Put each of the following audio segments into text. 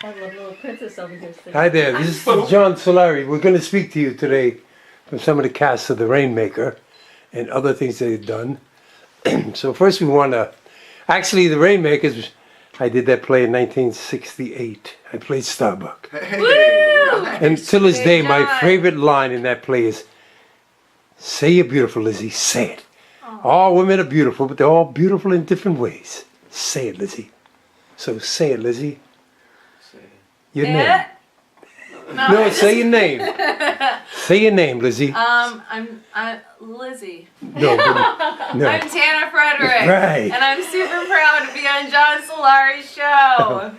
I have a little princess over here sitting. Hi there, this is John Solari. We're going to speak to you today from some of the cast of the Rainmaker and other things they've done. So first we want to, actually the Rainmakers, I did that play in 1968. I played Starbuck. Hey, And till this day, my John. favorite line in that play is, "Say you're beautiful, Lizzie, say it. All women are beautiful, but they're all beautiful in different ways. Say it, Lizzie." So say it, Lizzie. Your name. No, say your name. Say your name, Lizzie. I'm Lizzie. No, no. I'm Tanna Frederick. Right. And I'm super proud to be on John Solari's show.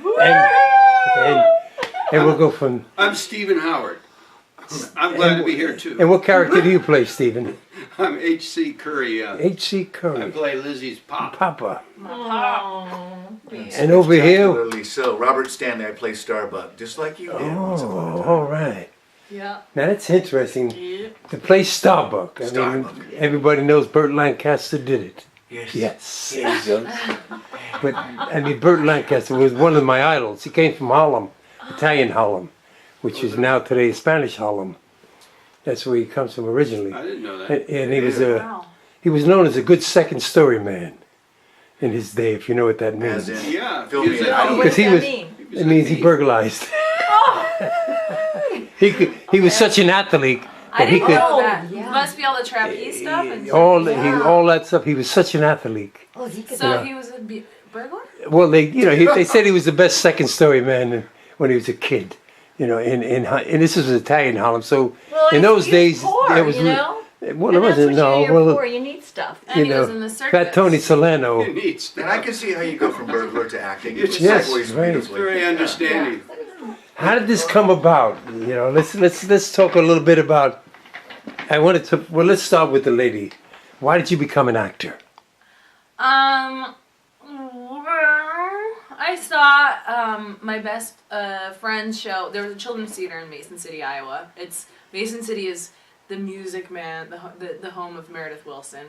And we'll go from. I'm Stephen Howard. I'm glad to be here too. And what character do you play, Stephen? I'm H.C. Curry. H.C. I Curry. play Lizzie's pop. Papa. Oh, And over here. Particularly so, Robert Standley, I play Starbuck, just like you did. once upon a Oh, time. all right. Yeah. Now that's interesting. Yeah. To play Starbuck. I mean, Starbuck. everybody knows Burt Lancaster did it. Yes. Yes. Yes. But I mean, Burt Lancaster was one of my idols. He came from Harlem, Italian Harlem, which is now today Spanish Harlem. That's where he comes from originally. I didn't know that. And he was Wow. he was known as a good second story man in his day, if you know what that means. As in, Yeah, Film me because an idol. what does Because he that was- mean? It means he burglarized. He was such an athlete I that he didn't could know that. yeah. Must be all the trapeze stuff. And all that stuff. He was such an athlete. Oh, he could so Yeah. he was a burglar? Well, they said he was the best second story man when he was a kid. And this was Italian Harlem. So Well, in those he's days, poor, there was you know? well, And it that's wasn't what no. you're Well, poor. You need stuff. And he was in the circus. Fat Tony Solano. it needs And I can see how you go from burglar to acting. It's It yes, segues right. beautifully. very understanding. How did this come about? Let's talk a little bit about. Let's start with the lady. Why did you become an actor? I saw my best friend's show. There was a children's theater in Mason City, Iowa. Mason City is the Music Man, the home of Meredith Willson.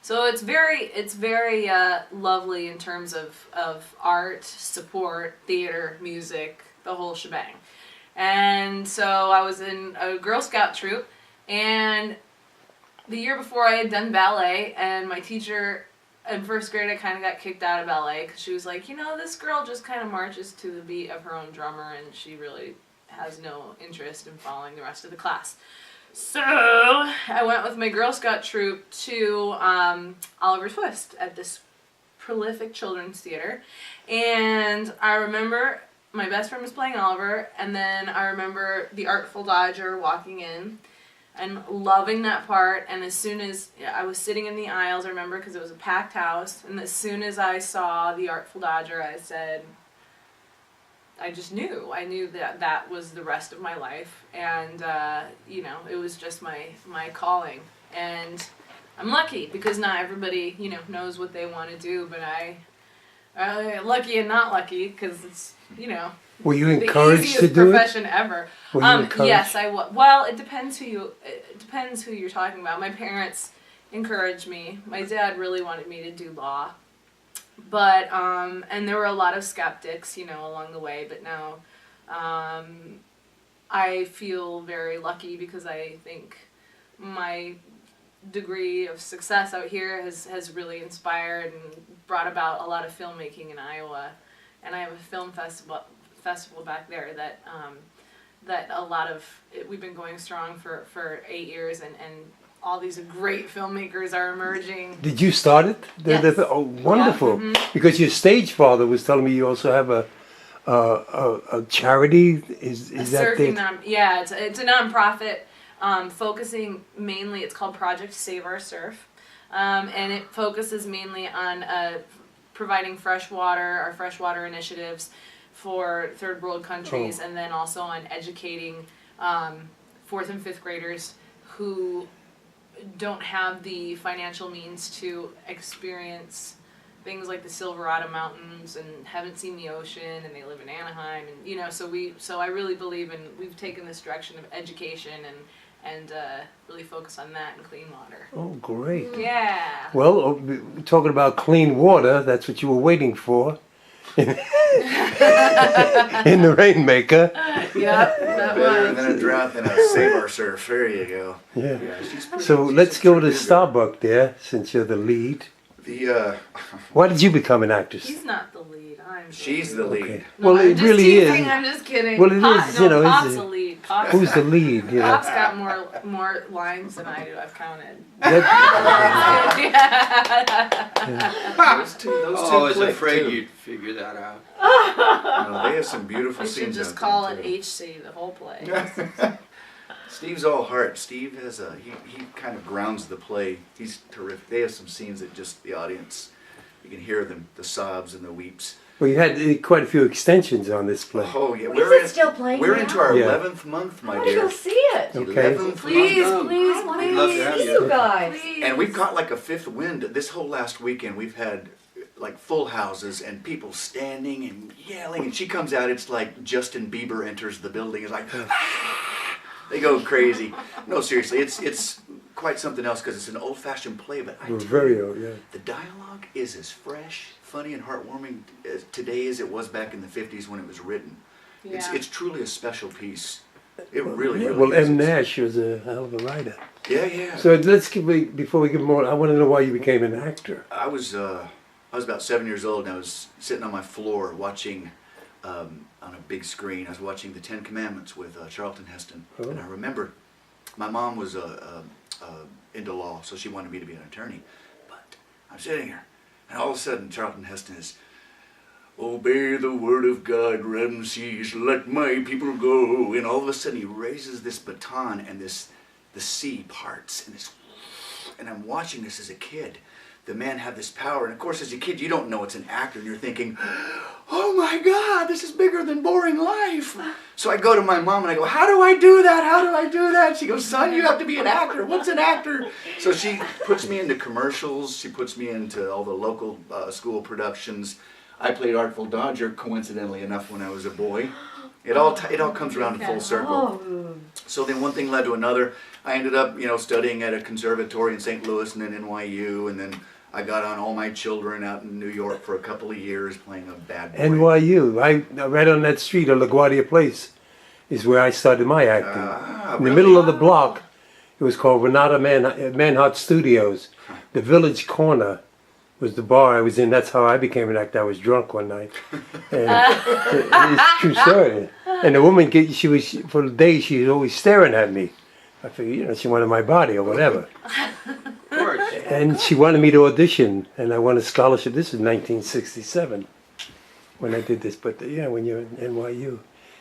So it's very lovely in terms of art, support, theater, music, the whole shebang. And so I was in a Girl Scout troop, and the year before I had done ballet, and my teacher in first grade I kind of got kicked out of ballet because she was like, this girl just kind of marches to the beat of her own drummer and she really has no interest in following the rest of the class. So I went with my Girl Scout troop to Oliver Twist at this prolific children's theater, and I remember my best friend was playing Oliver, and then I remember the Artful Dodger walking in and loving that part. And as soon as I was sitting in the aisles, I remember, because it was a packed house, and as soon as I saw the Artful Dodger, I said, I just knew. I knew that was the rest of my life, and it was just my calling. And I'm lucky because not everybody knows what they want to do, but I lucky and not lucky because it's Were you the encouraged easiest to do it? profession ever. Were you encouraged? Yes, I was. Well, it depends who you're talking about. My parents encouraged me. My dad really wanted me to do law, but and there were a lot of skeptics, along the way. But now, I feel very lucky because I think my degree of success out here has really inspired and brought about a lot of filmmaking in Iowa, and I have a film festival back there that a lot of we've been going strong for 8 years, and all these great filmmakers are emerging. Did you start it? Yes. Oh, wonderful! Yeah, Because your stage father was telling me you also have a charity. Is that surfing the? it's a nonprofit focusing mainly. It's called Project Save Our Surf, and it focuses mainly on providing our freshwater initiatives for third world countries, and then also on educating 4th and 5th graders who don't have the financial means to experience things like the Silverado Mountains and haven't seen the ocean, and they live in Anaheim, and so I really believe we've taken this direction of education and really focus on that and clean water. Oh, great! Yeah. Well, talking about clean water, that's what you were waiting for. in the Rainmaker. Yep, that Better was. than a drought than a save our surf. There you go. Yeah. She's pretty, So she's let's go to pretty good. Starbuck there, since you're the lead. The Why did you become an actress? He's not the lead. I'm she's the lead. Okay. No, Well, I'm it just really teasing, is. I'm just kidding. Well, it Pop, is, no, you know, Pop's it's the a- lead. Pop's Who's the lead? You know. Pop's got more lines than I do. I've counted. That- Those two Oh, I was click, afraid too. you'd figure that out. No, they have some beautiful We should scenes. just out call there, it too. HC, the whole play. Steve's all heart. Steve has he kind of grounds the play. He's terrific. They have some scenes that just the audience, you can hear them, the sobs and the weeps. well, you had quite a few extensions on this play. Oh yeah, Is it still playing we're now? into our Yeah. 11th month, I my want to dear. go see it. Okay. 11th Please, month. please, I want please. love to to have see you. you guys. Please. And we've caught like a fifth wind. This whole last weekend, we've had like full houses and people standing and yelling. And she comes out, it's like Justin Bieber enters the building. It's like, they go crazy. No, seriously, it's quite something else because it's an old-fashioned play. But I We're tell very you, old, yeah. the dialogue is as fresh, funny, and heartwarming today as it was back in the 50s when it was written. Yeah. It's truly a special piece. It really, really Well, is. M. Nash was a hell of a writer. Yeah, yeah. So let's before we give more. I want to know why you became an actor. I was about 7 years old, and I was sitting on my floor watching on a big screen. I was watching the Ten Commandments with Charlton Heston, and I remember my mom was into law, so she wanted me to be an attorney. But I'm sitting here, and all of a sudden Charlton Heston is, "Obey the word of God, Ramses, let my people go." And all of a sudden he raises this baton, and the sea parts, and I'm watching this as a kid. The man had this power, and of course as a kid you don't know it's an actor, and you're thinking, "Oh my God, this is bigger than boring life." So I go to my mom and I go, "How do I do that? How do I do that?" She goes, "Son, you have to be an actor. What's an actor?" So she puts me into commercials. She puts me into all the local school productions. I played Artful Dodger, coincidentally enough, when I was a boy. It all comes around to full circle. Oh, So then one thing led to another. I ended up, studying at a conservatory in St. Louis and then NYU, and then I got on All My Children out in New York for a couple of years playing a bad boy. NYU, right on that street on LaGuardia Place, is where I started my acting. In the really? middle of the block, it was called Renata Manhart Studios. The Village Corner was the bar I was in. That's how I became an actor. I was drunk one night. And it's a true story. And the woman, she was, for days, she was always staring at me. I figured, she wanted my body or whatever. Of course. And she wanted me to audition, and I won a scholarship. This is 1967 when I did this. But when you're in NYU,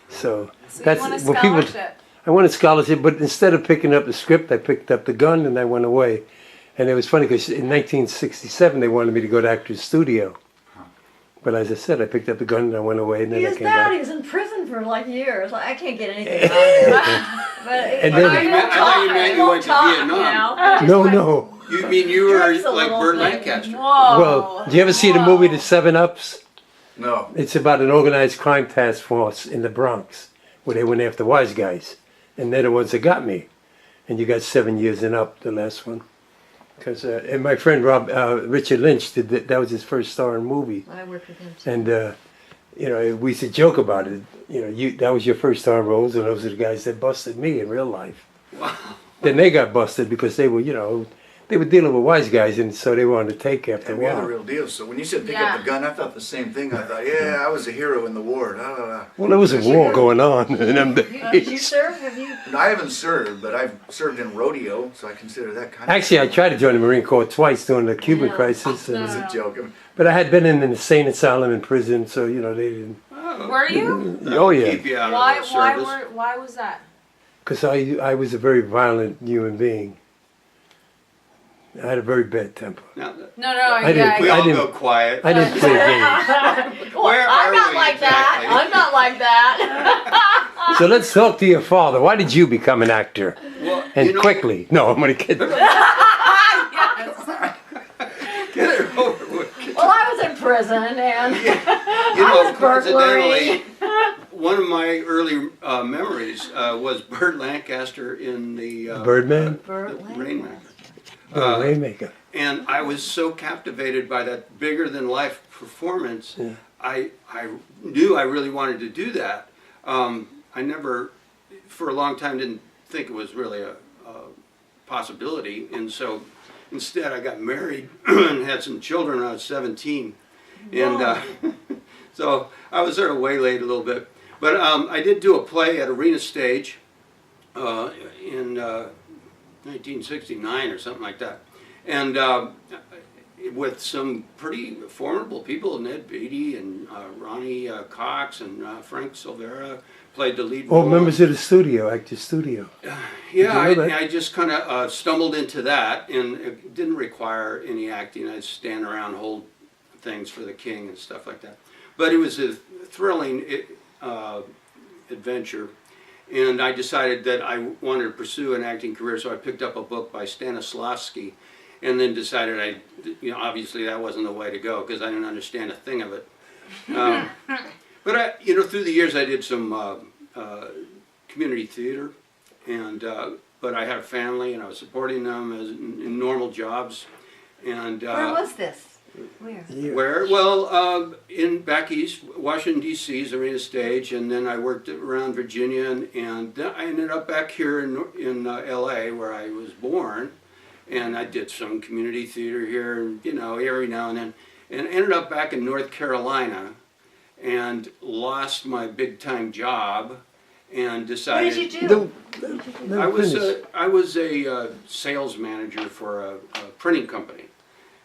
so So that's you want a well, people. scholarship. I won a scholarship, but instead of picking up the script, I picked up the gun and I went away. And it was funny because in 1967 they wanted me to go to Actors Studio, but as I said, I picked up the gun and I went away, and then he I is came bad. back. He was in prison for like years. Like, I can't get anything out of there. But And but then- he I won't thought you talk. meant He you won't went to talk, Vietnam. Just No, like- no. You mean you were Drinks a like little Burt thing. Lancaster? Whoa. Well, do you ever see the movie The 7-Ups? No. It's about an organized crime task force in the Bronx where they went after wise guys, and they're the ones that got me. And you got 7 years and up, the last one. Because and my friend Richard Lynch did that. That was his first starring movie. I worked with him too. And we used to joke about it. That was your first starring roles, and those are the guys that busted me in real life. Wow. Then they got busted because they were, they were dealing with wise guys, and so they were on the take after a And we had the while. real deal. So when you said pick Yeah. up the gun, I thought the same thing. I thought, yeah, I was a hero in the war. Da, da, da. Well, there was a war going on in them Did you days. serve? Have you? And I haven't served, but I've served in rodeo, so I consider that kind Actually, I tried to join the Marine Corps twice during the Cuban Yeah. crisis, of and, was a joke. but I had been in an insane asylum in prison, so they didn't. Were you? Oh yeah, Keep you out Why? of the service. Why was that? because I was a very violent human being. I had a very bad temper. Now, No, I yeah. we I all didn't- go quiet. I didn't play games. Well, Where I'm are not we like that. exactly? I'm not like that. So let's talk to your father. Why did you become an actor? Well, And quickly. No, I'm gonna kid. Get it over with. Well, I was in prison, and You I know, was burglary. coincidentally, one of my early memories was Burt Lancaster in the Birdman? Burt the Lancaster. Rainmaker. Rainmaker. And I was so captivated by that bigger than life performance. Yeah. I knew I really wanted to do that. I never, for a long time, didn't think it was really a possibility, and so instead I got married and had some children when I was 17, and so I was sort of waylaid a little bit. But I did do a play at Arena Stage in 1969 or something like that, and with some pretty formidable people, Ned Beatty and Ronnie Cox and Frank Silvera played the lead role. Oh, members of the studio, actor studio. Yeah, Did you know that? I just kind of stumbled into that, and it didn't require any acting. I'd stand around, hold things for the king and stuff like that. But it was a thrilling adventure, and I decided that I wanted to pursue an acting career, so I picked up a book by Stanislavski, and then decided obviously that wasn't the way to go because I didn't understand a thing of it. But through the years I did some community theater, and but I had a family and I was supporting them in normal jobs. And Where was this? Where? Yeah. where? Well, in back east, Washington D.C.'s Arena Stage, and then I worked around Virginia, and then I ended up back here in L.A. where I was born, and I did some community theater here, and every now and then, and ended up back in North Carolina, and lost my big time job, and What decided. did you do? No, I was finish. I was a sales manager for a printing company,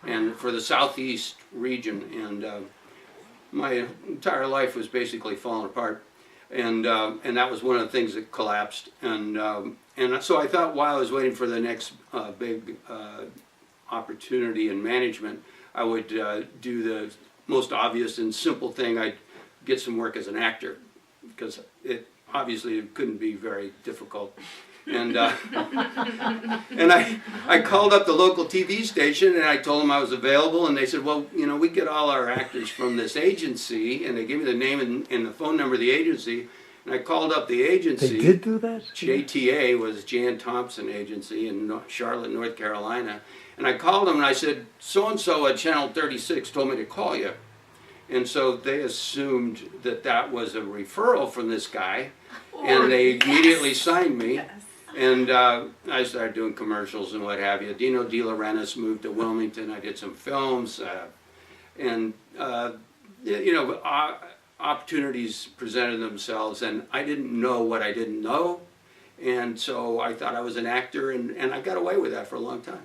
and for the southeast region, and my entire life was basically falling apart, and that was one of the things that collapsed, and so I thought while I was waiting for the next big opportunity in management, I would do the most obvious and simple thing. I'd get some work as an actor, because it obviously couldn't be very difficult. And and I called up the local TV station and I told them I was available, and they said, well, we get all our actors from this agency, and they gave me the name and the phone number of the agency, and I called up the agency. They did do that? JTA was Jan Thompson Agency in Charlotte, North Carolina, and I called them and I said, so-and-so at Channel 36 told me to call you. And so they assumed that was a referral from this guy, and they immediately signed me. And I started doing commercials and what have you. Dino De Laurentiis moved to Wilmington. I did some films, and opportunities presented themselves, and I didn't know what I didn't know, and so I thought I was an actor, and I got away with that for a long time.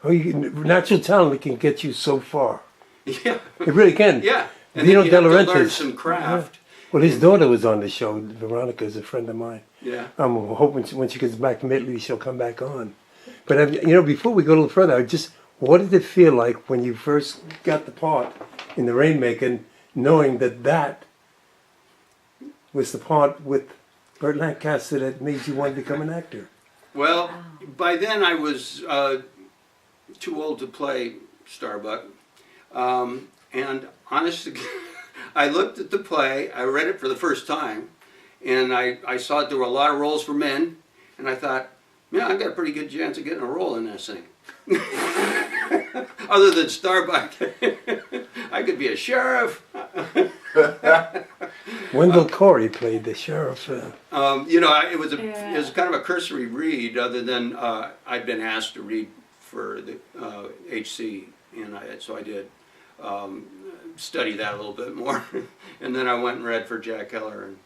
Oh, natural talent can get you so far. Yeah, It really can. yeah. And Dino then you have De to learn Laurentiis. some craft. Well, his daughter was on the show. Veronica is a friend of mine. Yeah. I'm hoping when she gets back from Italy, she'll come back on. But before we go a little further, what did it feel like when you first got the part in the Rainmaker, knowing that was the part with Burt Lancaster that made you want to become an actor? Well, by then I was too old to play Starbuck, and honestly, I looked at the play, I read it for the first time, and I saw that there were a lot of roles for men, and I thought, yeah, I got a pretty good chance of getting a role in this thing. Other than Starbuck, I could be a sheriff. Wendell Corey played the sheriff. It was kind of a cursory read, other than I'd been asked to read for the HC, and so I did study that a little bit more, and then I went and read for Jack Keller, and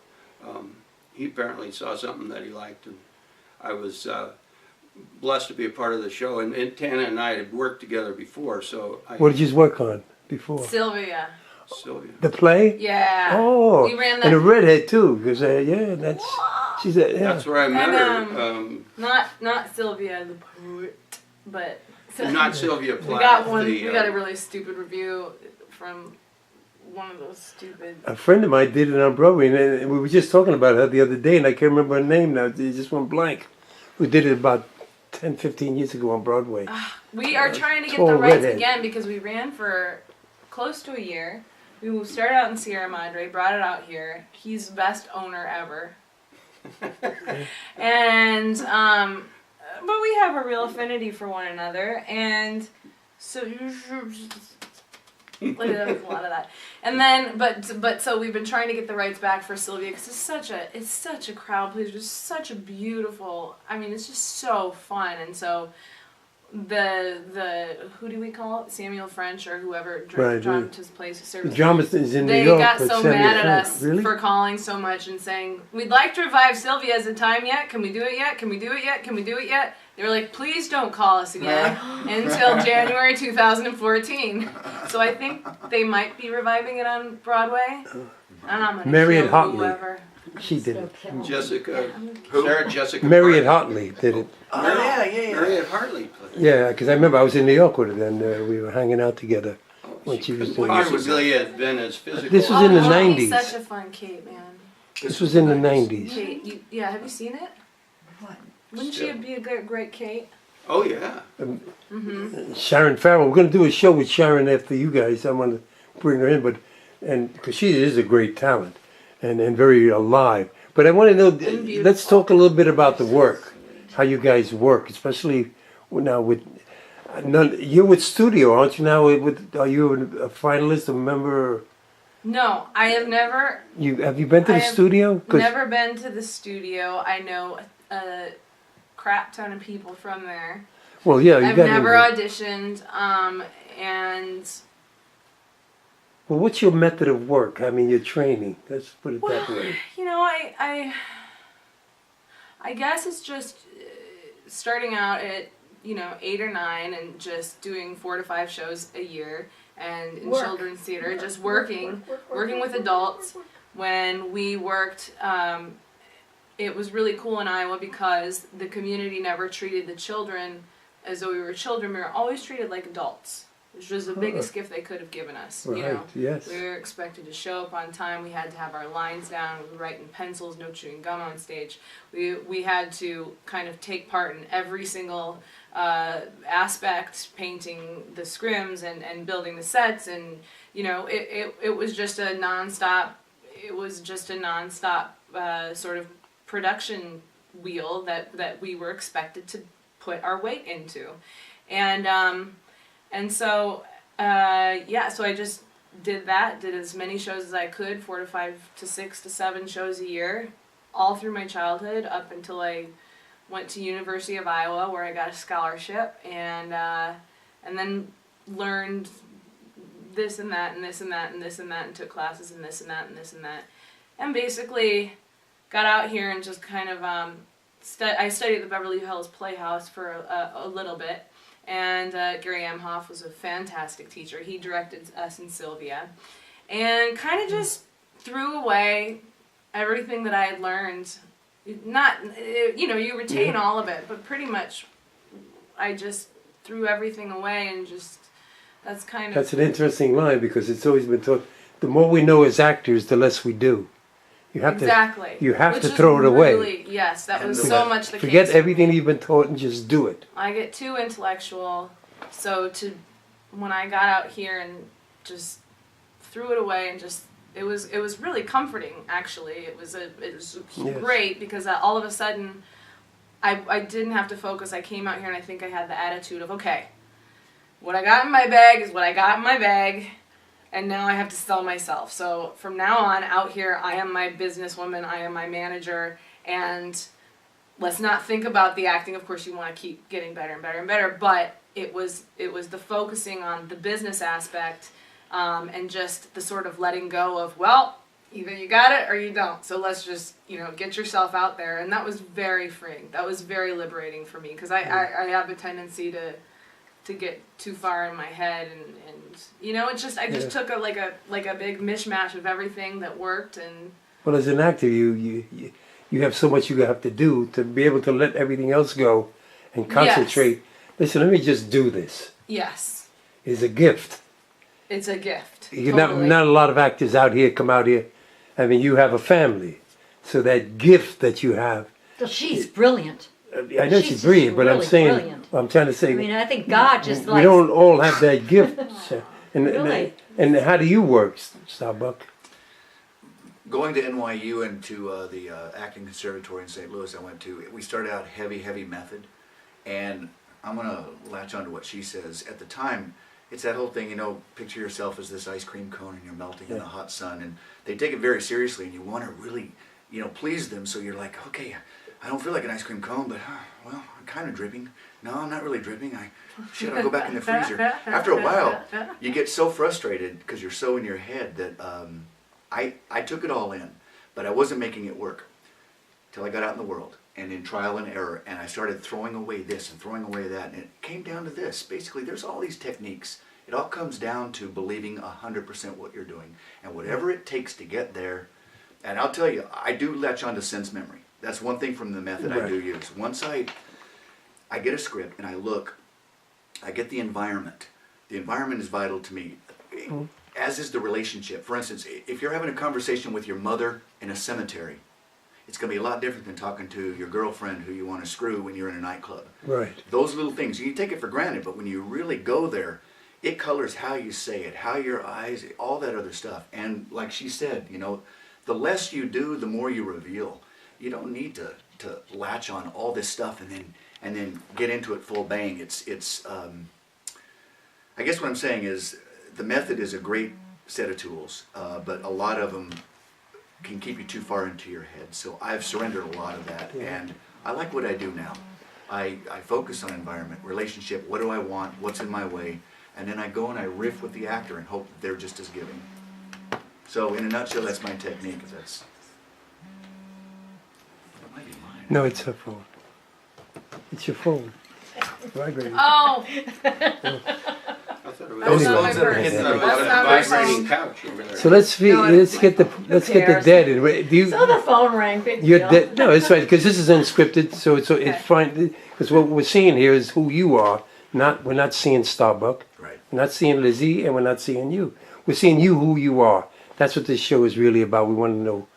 he apparently saw something that he liked, and I was blessed to be a part of the show, and Tanna and I had worked together before, so What did you work on before? Sylvia. Sylvia. The play? Yeah. Oh, We ran that. and a redhead too, because she's a, yeah. That's where I met her. Not Sylvia the poet, but Not Sylvia we Plath. got one. the, We got a really stupid review from one of those stupid. A friend of mine did it on Broadway, and we were just talking about her the other day, and I can't remember her name now. It just went blank. We did it about 10, 15 years ago on Broadway. We are trying to get tall the rights redhead. again because we ran for close to a year. We started out in Sierra Madre, brought it out here. He's the best owner ever. And but we have a real affinity for one another, and so Like, there was a lot of that. And then, but so we've been trying to get the rights back for Sylvia because it's such a crowd pleaser. It's such a beautiful. I mean, it's just so fun. And so the who do we call it? Samuel French or whoever dramatists plays who serves. The dramatist is in New They York. got but so Samuel mad at French. us Really? for calling so much and saying, "We'd like to revive Sylvia. Is it time yet? Can we do it yet? Can we do it yet? Can we do it yet?" They were like, "Please don't call us again until January 2014." So I think they might be reviving it on Broadway. And I'm gonna Marion kill Hotley. whoever. She did it. Jessica, Who? Sarah Jessica. Marriott Parker. Hotley did it. Oh, yeah. Mariette Hartley played. Yeah, because I remember I was in New York with her then. We were hanging out together. When she was couldn't doing possibly have been as physical. This was in the Hotley's 90s. Such a fun Kate, man. This was in the 90s. Kate, yeah, have you seen it? What? Wouldn't she be a great Kate? Oh yeah. Sharon Farrell. We're going to do a show with Sharon after you guys. I want to bring her in, because she is a great talent and very alive. But I want to know, let's talk a little bit about the work, how you guys work, especially now with, you're with studio, aren't you now? Are you a finalist, a member? No, I have never Have you been to the I have studio? 'Cause never been to the studio. I know a crap ton of people from there. Well, yeah, you I've got never to. auditioned, and Well, what's your method of work? I mean, your training. Let's put it that way. you know, I guess it's just starting out at 8 or 9 and just doing 4 to 5 shows a year, and in children's theater, just working with adults. When we worked, it was really cool in Iowa because the community never treated the children as though we were children. We were always treated like adults, which was the biggest gift they could have given us. Right, yes. We were expected to show up on time. We had to have our lines down. We would write in pencils, no chewing gum on stage. We had to kind of take part in every single aspect, painting the scrims and building the sets, and it was just a nonstop. It was just a nonstop sort of production wheel that we were expected to put our weight into, and so so I just did as many shows as I could, 4 to 5 to 6 to 7 shows a year, all through my childhood up until I went to University of Iowa, where I got a scholarship, and then learned this and that and this and that and this and that, and took classes in this and that and this and that, and basically got out here and just kind of I studied at the Beverly Hills Playhouse for a little bit, and Gary Amhoff was a fantastic teacher. He directed us in Sylvia, and kind of just threw away everything that I had learned. You retain all of it, but pretty much I just threw everything away, and just that's an interesting line, because it's always been taught, the more we know as actors, the less we do. You have to throw it away. Yes, that was so much the case. Forget everything you've been taught and just do it. I get too intellectual, so when I got out here and just threw it away, and just it was really comforting, actually. It was great, because all of a sudden I didn't have to focus. I came out here and I think I had the attitude of, okay, what I got in my bag is what I got in my bag, and now I have to sell myself. So from now on, out here, I am my businesswoman, I am my manager, and let's not think about the acting. Of course, you want to keep getting better and better and better, but it was the focusing on the business aspect, and just the sort of letting go of, well, either you got it or you don't. So let's just, get yourself out there. And that was very freeing. That was very liberating for me, because I have a tendency to get too far in my head, and it's just, I just took a big mishmash of everything that worked. And well, as an actor, you have so much you have to do to be able to let everything else go and concentrate. Yes. Listen, let me just do this. Yes. Is a gift. It's a gift. Totally. Not a lot of actors come out here. I mean, you have a family, so that gift that you have. So she's brilliant. I know she's brilliant, but I'm saying, brilliant. I'm trying to say. I mean, I think God just we don't all have that gift. Really? And how do you work, Starbuck? Going to NYU and to the acting conservatory in St. Louis, we started out heavy method, and I'm going to latch on to what she says. At the time, it's that whole thing, you know, picture yourself as this ice cream cone and you're melting in the hot sun, and they take it very seriously, and you want to really, you know, please them, so you're like, okay, I don't feel like an ice cream cone, but well, I'm kind of dripping. No, I'm not really dripping. I'll go back in the freezer. After a while, you get so frustrated because you're so in your head that I took it all in, but I wasn't making it work till I got out in the world and in trial and error, and I started throwing away this and throwing away that, and it came down to this. Basically, there's all these techniques. It all comes down to believing 100% what you're doing, and whatever it takes to get there. And I'll tell you, I do latch on to sense memory. That's one thing from the method I do use. Once I get a script and I look, I get the environment. The environment is vital to me, as is the relationship. For instance, if you're having a conversation with your mother in a cemetery, it's going to be a lot different than talking to your girlfriend who you want to screw when you're in a nightclub. Right. Those little things, you take it for granted, but when you really go there, it colors how you say it, how your eyes, all that other stuff. And like she said, you know, the less you do, the more you reveal. You don't need to latch on all this stuff and then get into it full bang. It's I guess what I'm saying is the method is a great set of tools, but a lot of them can keep you too far into your head. So I've surrendered a lot of that, and I like what I do now. I focus on environment, relationship, what do I want, what's in my way, and then I go and I riff with the actor and hope that they're just as giving. So in a nutshell, that's my technique. That's that might be mine. No, it's her phone. It's your phone. Vibrating. Oh, I thought it was Those are my on purse. the That's not my vibrating phone. couch over there. So let's get the cares? dead in. Do you? So the phone rang, big You're deal. dead. No, it's right because this is unscripted. So it's fine because what we're seeing here is who you are. We're not seeing Starbuck. Right. We're not seeing Lizzie, and we're not seeing you. We're seeing you, who you are. That's what this show is really about. We want to know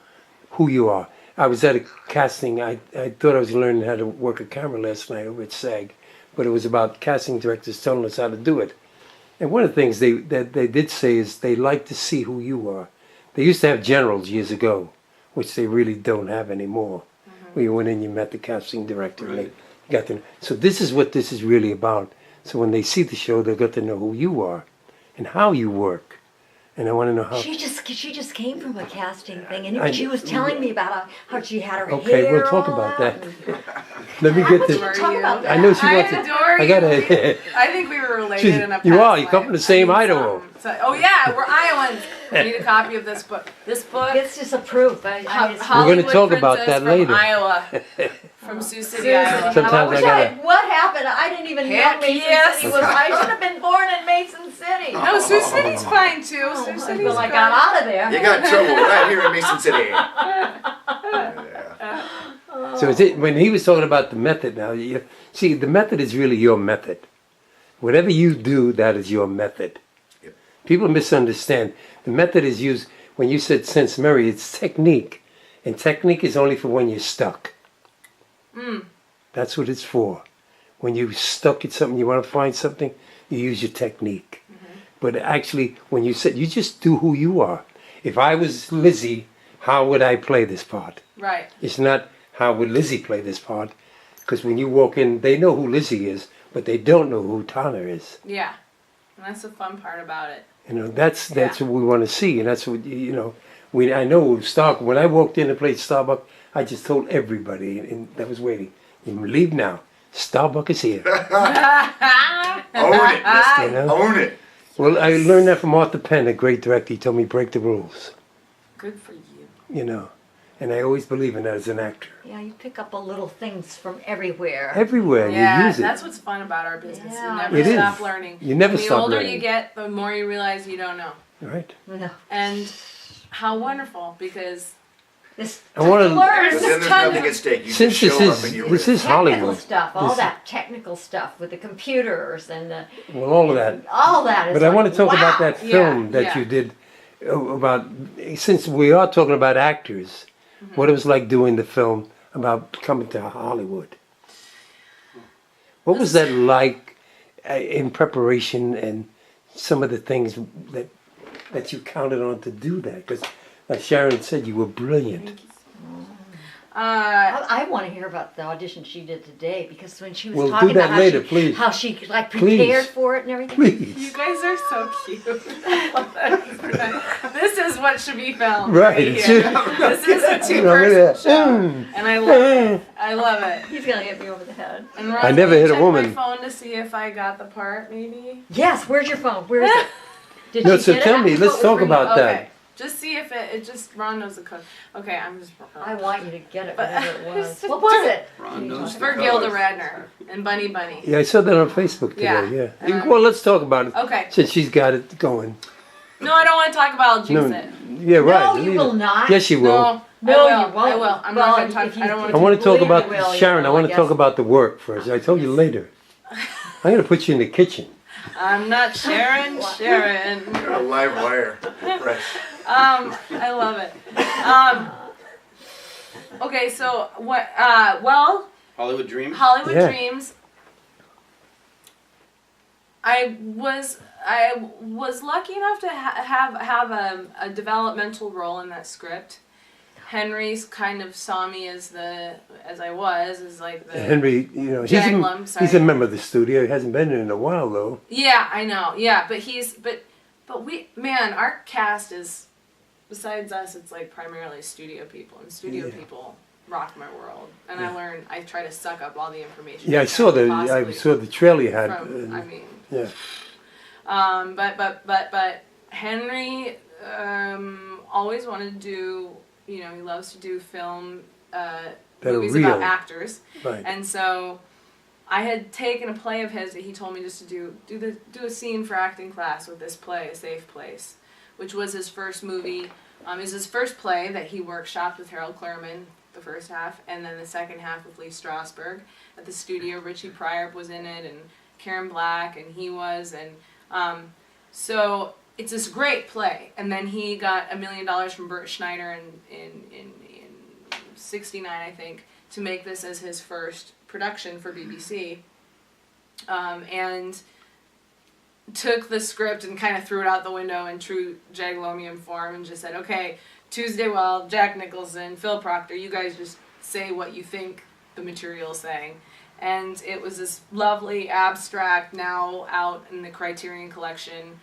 who you are. I was at a casting. I thought I was learning how to work a camera last night over at SAG, but it was about casting directors telling us how to do it. And one of the things they did say is they like to see who you are. They used to have generals years ago, which they really don't have anymore. Where you went in, you met the casting director, and they got to. So this is what this is really about. So when they see the show, they've got to know who you are and how you work. And I want to know how. She just came from a casting thing, and she was telling me about how she had her Okay, hair we'll talk all about out that. and- Let me I get want you to this. talk about that. I know she wants I it. adore I gotta. you. I think we were related She's- in a past you are. You come life. from the same I need Idaho. oh yeah, we're Iowans. I need a copy of this book. This book. It's just a proof. We're gonna talk about that from later. Iowa, from Sioux City, Iowa. Sometimes I gotta- What happened? I didn't even know Heck Mason yes. City was. I should have been born in Mason City. No, Sioux City's fine too. Oh, Sioux City's until I good. got out of there. You got trouble right here in Mason City. So it's it, when he was talking about the method now, see, the method is really your method. Whatever you do, that is your method. Yep. People misunderstand. The method is used, when you said sense memory, it's technique. And technique is only for when you're stuck. That's what it's for. When you're stuck at something, you want to find something, you use your technique. But actually, when you said, you just do who you are. If I was Lizzie, how would I play this part? Right. It's not how would Lizzie play this part, because when you walk in, they know who Lizzie is, but they don't know who Tanna is. Yeah. And that's the fun part about it. You know, that's what we want to see, and that's what I know Stark. When I walked in and played Starbuck, I just told everybody, and that was waiting. You leave now. Starbuck is here. Own it, mister. You know? Own it. Well, I learned that from Arthur Penn, a great director. He told me break the rules. Good for you. You know, and I always believe in that as an actor. Yeah, you pick up little things from everywhere. Everywhere Yeah, you use it. that's what's fun about our business. Yeah. You never It is. stop learning. You never And stop The older learning. you get, the more you realize you don't know. Right. No, And how wonderful, because this I wanna- to But learn. then there's nothing at stake. You Since just this show is up and you this riff. is Technical Hollywood. stuff, all This- that technical stuff with the computers and Well, all of that. all that. Is But I like, want to talk about wow. that film Yeah, that yeah. you did about, since we are talking about actors, what it was like doing the film about coming to Hollywood. What was that like in preparation and some of the things that you counted on to do that? Because like Sharon said, you were brilliant. I want to hear about the audition she did today because when she was We'll talking do that about later, please. how she like Please. prepared for it and everything. You Please. guys are so cute. This is what should be filmed. Right, Right it here. should. This is a Look at two-person that. show, and I love it. I love it. He's gonna hit me over the head. And I never hit a check woman. my phone to see if I got the part, maybe. Yes, where's your phone? Where is it? Did No, she so get tell it? me, let's talk about Okay. that. Just see if it just Ron knows the code. Okay, I'm just. I want you to get it, But- whatever it was. What was it? Ron knows For the Gilda colors. Radner and Bunny Bunny. Yeah, I saw that on Facebook today. Yeah. Yeah. Well, let's talk about it Okay. since she's got it going. No, I don't want to talk about. I'll jinx No, it. yeah, right. No, you leave will it. not. Yes, you will. No, No, I will. you won't. I will. I'm Well, not going to talk. if you- I don't want I to. want to talk believe about you will, you Sharon. will, I want I to talk guess. about the work first. I told you later. I'm going to put you in the kitchen. I'm not Sharon. Sharon. You're a live wire. Right. I love it. Okay, so what? Well, Hollywood Dreams? Hollywood Yeah. Dreams. I was lucky enough to have a developmental role in that script. Henry's kind of saw me as I was as like the Henry, you know, Jaglum, he's sorry. a member of the studio. He hasn't been in a while, though. Yeah, I know. Yeah, but we, man, our cast is, besides us, it's like primarily studio people, and studio Yeah. people rock my world. And I try to suck up all the information. Yeah, I saw can I possibly saw the trailer you had. from, I mean, yeah. but Henry always wanted to do, you know, he loves to do film That movies are real. about actors. Right. And so I had taken a play of his that he told me just to do a scene for acting class with this play, A Safe Place, which was his first movie. It was his first play that he workshopped with Harold Clurman, the first half, and then the second half with Lee Strasberg at the studio. Richie Pryor was in it, and Karen Black, and he was, and so it's this great play. And then he got $1 million from Bert Schneider in '69, I think, to make this as his first production for BBC, and took the script and kind of threw it out the window in true Jaglomian form and just said, okay, Tuesday Weld, Jack Nicholson, Phil Proctor, you guys just say what you think the material's saying. And it was this lovely, abstract, now out in the Criterion Collection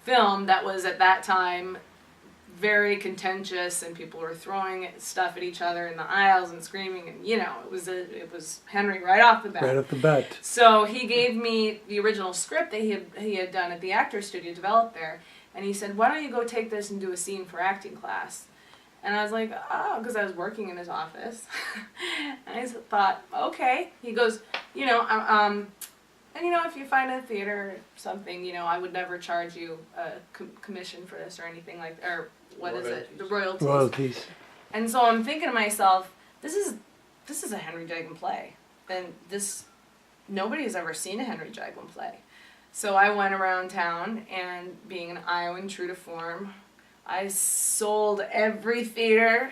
film that was at that time very contentious, and people were throwing stuff at each other in the aisles and screaming, and you know, it was Henry right off the bat. Right off the bat. So he gave me the original script that he had done at the Actors Studio, developed there, and he said, why don't you go take this and do a scene for acting class? And I was like, oh, because I was working in his office. And I thought, okay. He goes, you know, and you know, if you find a theater or something, you know, I would never charge you a commission for this or anything like, or what is it? The royalties. Royalties. And so I'm thinking to myself, this is a Henry Jaglom play, and nobody has ever seen a Henry Jaglom play. So I went around town, and being an Iowan true to form, I sold every theater,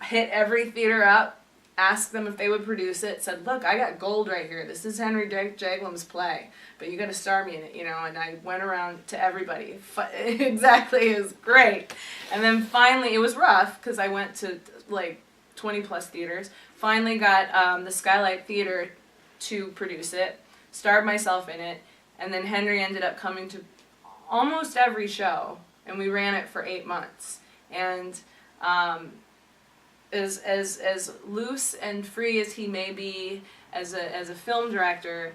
hit every theater up, asked them if they would produce it, said, look, I got gold right here. This is Henry Jaglom's play, but you got to star me in it, you know. And I went around to everybody. Exactly, it was great. And then finally, it was rough because I went to like 20 plus theaters. Finally got the Skylight Theater to produce it, starred myself in it, and then Henry ended up coming to almost every show, and we ran it for 8 months. And as loose and free as he may be as a film director,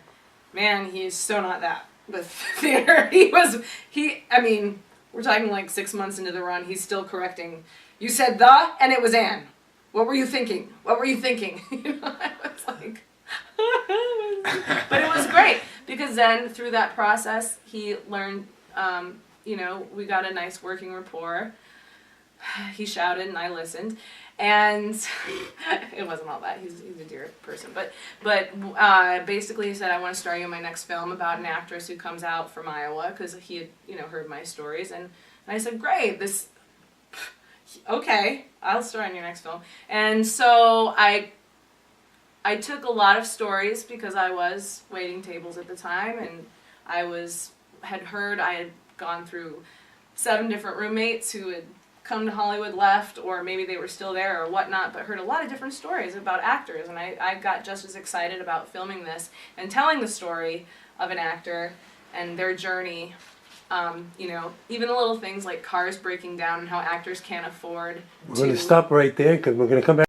man, he's so not that with theater. I mean, we're talking like 6 months into the run, he's still correcting. You said the, and it was an. What were you thinking? What were you thinking? You know, I was like, but it was great because then through that process, he learned, you know, we got a nice working rapport. He shouted and I listened, and it wasn't all that. He's a dear person, but basically he said, I want to star you in my next film about an actress who comes out from Iowa, because he had, you know, heard my stories, and I said, great, okay, I'll star in your next film. And so I took a lot of stories because I was waiting tables at the time, and I had heard I had gone through 7 different roommates who had come to Hollywood left, or maybe they were still there or whatnot, but heard a lot of different stories about actors, and I got just as excited about filming this and telling the story of an actor and their journey. You know, even the little things like cars breaking down and how actors can't afford We're going to stop right there because we're going to come back.